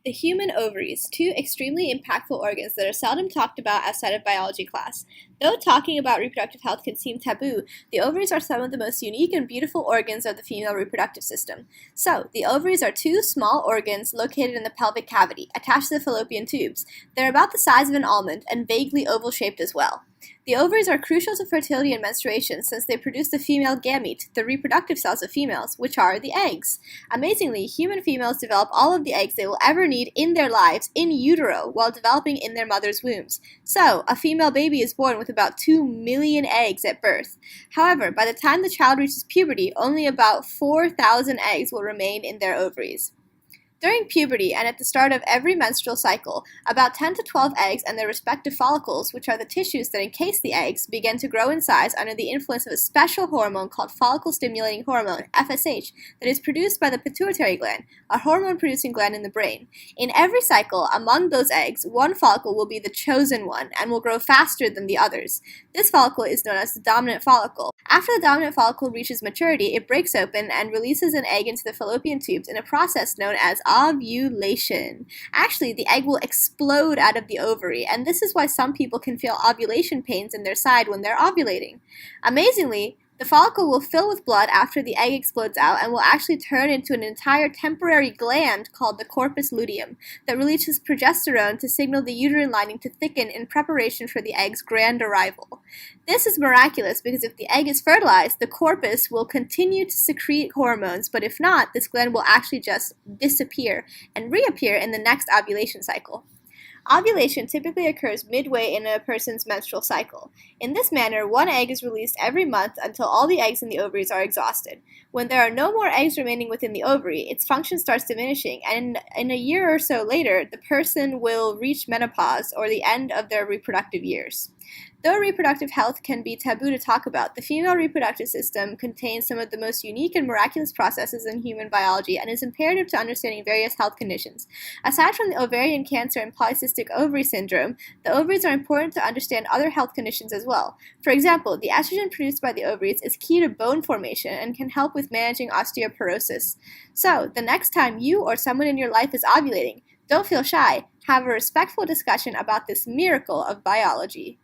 The human ovaries, two extremely impactful organs that are seldom talked about outside of biology class. Though talking about reproductive health can seem taboo, the ovaries are some of the most unique and beautiful organs of the female reproductive system. So, the ovaries are two small organs located in the pelvic cavity, attached to the fallopian tubes. They're about the size of an almond and vaguely oval-shaped as well. The ovaries are crucial to fertility and menstruation since they produce the female gamete, the reproductive cells of females, which are the eggs. Amazingly, human females develop all of the eggs they will ever need in their lives in utero while developing in their mother's wombs. So, a female baby is born with about 2 million eggs at birth. However, by the time the child reaches puberty, only about 4,000 eggs will remain in their ovaries. During puberty and at the start of every menstrual cycle, about 10 to 12 eggs and their respective follicles, which are the tissues that encase the eggs, begin to grow in size under the influence of a special hormone called follicle-stimulating hormone, FSH, that is produced by the pituitary gland, a hormone-producing gland in the brain. In every cycle, among those eggs, one follicle will be the chosen one and will grow faster than the others. This follicle is known as the dominant follicle. After the dominant follicle reaches maturity, it breaks open and releases an egg into the fallopian tubes in a process known as ovulation. Actually, the egg will explode out of the ovary, and this is why some people can feel ovulation pains in their side when they're ovulating. Amazingly, the follicle will fill with blood after the egg explodes out and will actually turn into an entire temporary gland called the corpus luteum that releases progesterone to signal the uterine lining to thicken in preparation for the egg's grand arrival. This is miraculous because if the egg is fertilized, the corpus will continue to secrete hormones, but if not, this gland will actually just disappear and reappear in the next ovulation cycle. Ovulation typically occurs midway in a person's menstrual cycle. In this manner, one egg is released every month until all the eggs in the ovaries are exhausted. When there are no more eggs remaining within the ovary, its function starts diminishing, and in a year or so later, the person will reach menopause or the end of their reproductive years. Though reproductive health can be taboo to talk about, the female reproductive system contains some of the most unique and miraculous processes in human biology and is imperative to understanding various health conditions. Aside from the ovarian cancer and polycystic ovary syndrome, the ovaries are important to understand other health conditions as well. For example, the estrogen produced by the ovaries is key to bone formation and can help with managing osteoporosis. So, the next time you or someone in your life is ovulating, don't feel shy. Have a respectful discussion about this miracle of biology.